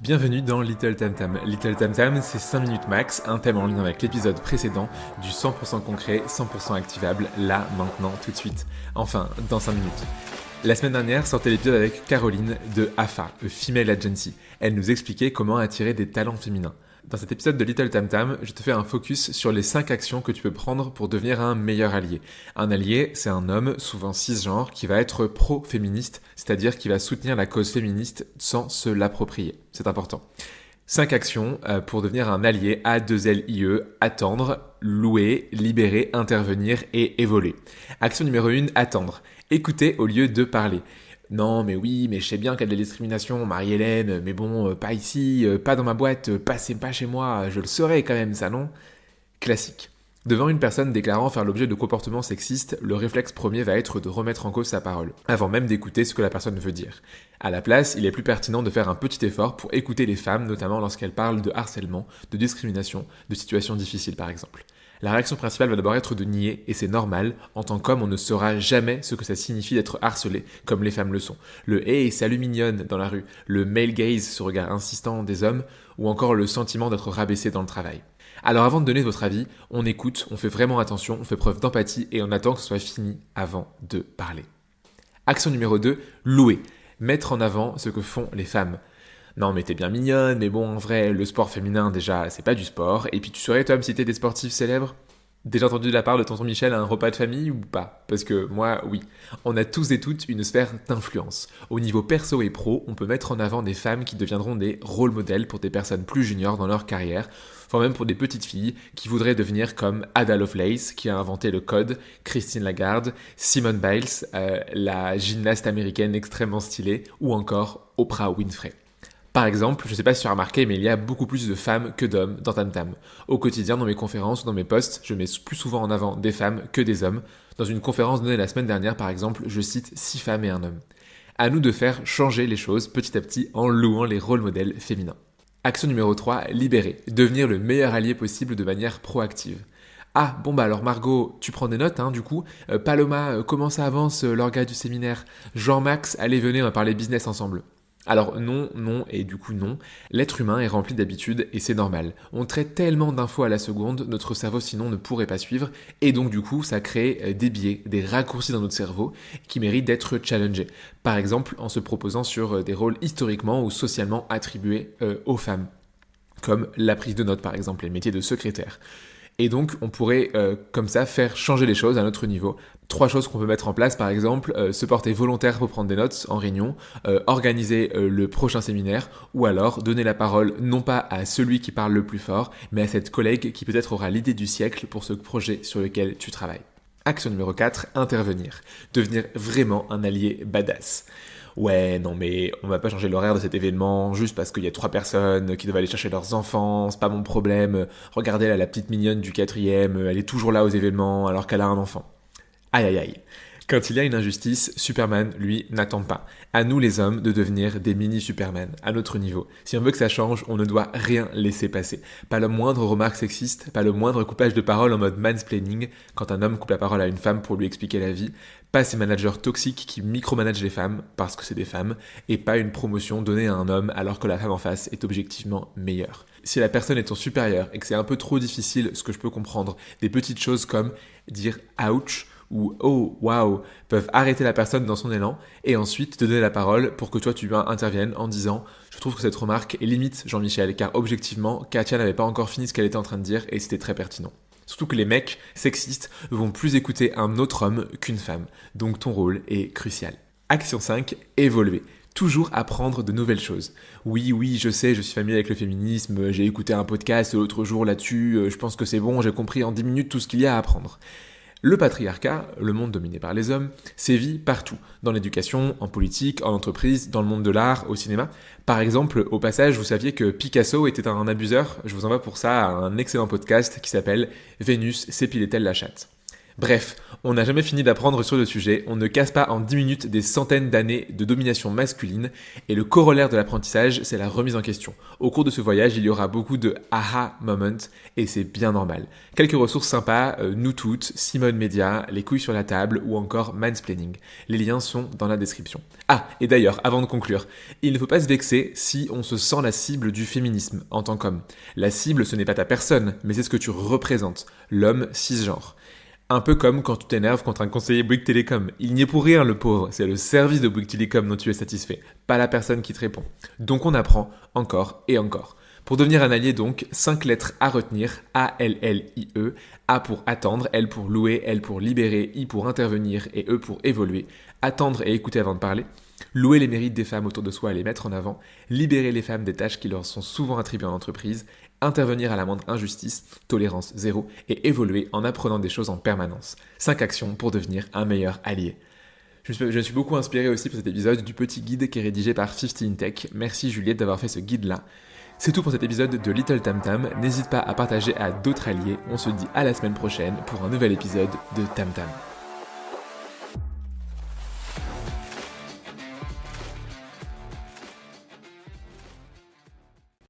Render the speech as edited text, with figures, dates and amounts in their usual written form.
Bienvenue dans Little Tam Tam. Little Tam Tam, c'est 5 minutes max, un thème en lien avec l'épisode précédent, du 100% concret, 100% activable, là, maintenant, tout de suite. Enfin, dans 5 minutes. La semaine dernière sortait l'épisode avec Caroline de AFA, A Female Agency. Elle nous expliquait comment attirer des talents féminins. Dans cet épisode de Little Tam Tam, je te fais un focus sur les 5 actions que tu peux prendre pour devenir un meilleur allié. Un allié, c'est un homme, souvent cisgenre, qui va être pro-féministe, c'est-à-dire qui va soutenir la cause féministe sans se l'approprier. C'est important. 5 actions pour devenir un allié A2LIE, attendre, louer, libérer, intervenir et évoluer. Action numéro 1, attendre. Écouter au lieu de parler. Non, mais oui, mais je sais bien qu'il y a de la discrimination, Marie-Hélène, mais bon, pas ici, pas dans ma boîte, passez pas chez moi, je le saurais quand même, ça non ? Classique. Devant une personne déclarant faire l'objet de comportements sexistes, le réflexe premier va être de remettre en cause sa parole, avant même d'écouter ce que la personne veut dire. À la place, il est plus pertinent de faire un petit effort pour écouter les femmes, notamment lorsqu'elles parlent de harcèlement, de discrimination, de situations difficiles par exemple. La réaction principale va d'abord être de nier, et c'est normal, en tant qu'homme on ne saura jamais ce que ça signifie d'être harcelé, comme les femmes le sont. Le « hey, salut mignonne » dans la rue, le male gaze, ce regard insistant des hommes, ou encore le sentiment d'être rabaissé dans le travail. Alors avant de donner votre avis, on écoute, on fait vraiment attention, on fait preuve d'empathie et on attend que ce soit fini avant de parler. Action numéro 2, louer. Mettre en avant ce que font les femmes. Non mais t'es bien mignonne, mais bon en vrai, le sport féminin déjà, c'est pas du sport, et puis tu saurais toi me citer des sportifs célèbres ? Déjà entendu de la part de tonton Michel à un repas de famille ou pas ? Parce que moi, oui. On a tous et toutes une sphère d'influence. Au niveau perso et pro, on peut mettre en avant des femmes qui deviendront des rôle modèles pour des personnes plus juniors dans leur carrière, voire même pour des petites filles qui voudraient devenir comme Ada Lovelace, qui a inventé le code, Christine Lagarde, Simone Biles, la gymnaste américaine extrêmement stylée, ou encore Oprah Winfrey. Par exemple, je sais pas si tu as remarqué, mais il y a beaucoup plus de femmes que d'hommes dans Tam Tam. Au quotidien, dans mes conférences ou dans mes posts, je mets plus souvent en avant des femmes que des hommes. Dans une conférence donnée la semaine dernière, par exemple, je cite 6 femmes et un homme. À nous de faire changer les choses petit à petit en louant les rôles modèles féminins. Action numéro 3, libérer. Devenir le meilleur allié possible de manière proactive. Ah, bon bah alors Margot, tu prends des notes du coup. Paloma, comment ça avance l'orga du séminaire ? Jean-Max, allez venez, on va parler business ensemble. Alors non, et du coup non, l'être humain est rempli d'habitudes et c'est normal. On traite tellement d'infos à la seconde, notre cerveau sinon ne pourrait pas suivre, et donc du coup ça crée des biais, des raccourcis dans notre cerveau qui méritent d'être challengés. Par exemple en se proposant sur des rôles historiquement ou socialement attribués aux femmes, comme la prise de notes par exemple, les métiers de secrétaire. Et donc, on pourrait, comme ça, faire changer les choses à notre niveau. 3 choses qu'on peut mettre en place, par exemple, se porter volontaire pour prendre des notes en réunion, organiser le prochain séminaire, ou alors donner la parole non pas à celui qui parle le plus fort, mais à cette collègue qui peut-être aura l'idée du siècle pour ce projet sur lequel tu travailles. Action numéro 4, intervenir. Devenir vraiment un allié badass. Ouais, non mais on va pas changer l'horaire de cet événement juste parce qu'il y a 3 personnes qui doivent aller chercher leurs enfants, c'est pas mon problème. Regardez là, la petite mignonne du 4e, elle est toujours là aux événements alors qu'elle a un enfant. Aïe aïe aïe. Quand il y a une injustice, Superman, lui, n'attend pas. À nous les hommes de devenir des mini-Superman, à notre niveau. Si on veut que ça change, on ne doit rien laisser passer. Pas le moindre remarque sexiste, pas le moindre coupage de parole en mode mansplaining, quand un homme coupe la parole à une femme pour lui expliquer la vie, pas ces managers toxiques qui micromanagent les femmes, parce que c'est des femmes, et pas une promotion donnée à un homme alors que la femme en face est objectivement meilleure. Si la personne est ton supérieur et que c'est un peu trop difficile, ce que je peux comprendre, des petites choses comme dire « ouch » ou oh waouh peuvent arrêter la personne dans son élan et ensuite te donner la parole pour que toi tu interviennes en disant je trouve que cette remarque est limite Jean-Michel car objectivement Katia n'avait pas encore fini ce qu'elle était en train de dire et c'était très pertinent. Surtout que les mecs sexistes vont plus écouter un autre homme qu'une femme, donc ton rôle est crucial. Action 5, évoluer. Toujours apprendre de nouvelles choses. Oui, je sais, je suis familier avec le féminisme, j'ai écouté un podcast l'autre jour là-dessus, je pense que c'est bon, j'ai compris en 10 minutes tout ce qu'il y a à apprendre. Le patriarcat, le monde dominé par les hommes, sévit partout, dans l'éducation, en politique, en entreprise, dans le monde de l'art, au cinéma. Par exemple, au passage, vous saviez que Picasso était un abuseur ? Je vous envoie pour ça à un excellent podcast qui s'appelle « Vénus s'épilait-elle la chatte ?» Bref, on n'a jamais fini d'apprendre sur le sujet, on ne casse pas en 10 minutes des centaines d'années de domination masculine, et le corollaire de l'apprentissage, c'est la remise en question. Au cours de ce voyage, il y aura beaucoup de aha moments, et c'est bien normal. Quelques ressources sympas, nous toutes, Simone Media, Les couilles sur la table, ou encore Mansplaining. Les liens sont dans la description. Ah, et d'ailleurs, avant de conclure, il ne faut pas se vexer si on se sent la cible du féminisme en tant qu'homme. La cible, ce n'est pas ta personne, mais c'est ce que tu représentes, l'homme cisgenre. Un peu comme quand tu t'énerves contre un conseiller Bouygues Télécom. Il n'y est pour rien, le pauvre. C'est le service de Bouygues Télécom dont tu es satisfait, pas la personne qui te répond. Donc on apprend encore et encore. Pour devenir un allié donc, 5 lettres à retenir, A-L-L-I-E, A pour attendre, L pour louer, L pour libérer, I pour intervenir et E pour évoluer. Attendre et écouter avant de parler. Louer les mérites des femmes autour de soi et les mettre en avant. Libérer les femmes des tâches qui leur sont souvent attribuées en entreprise. Intervenir à la moindre injustice, tolérance zéro, et évoluer en apprenant des choses en permanence. 5 actions pour devenir un meilleur allié. Je me suis beaucoup inspiré aussi pour cet épisode du petit guide qui est rédigé par 50 in Tech. Merci Juliette d'avoir fait ce guide-là. C'est tout pour cet épisode de Little Tam Tam. N'hésite pas à partager à d'autres alliés. On se dit à la semaine prochaine pour un nouvel épisode de Tam Tam.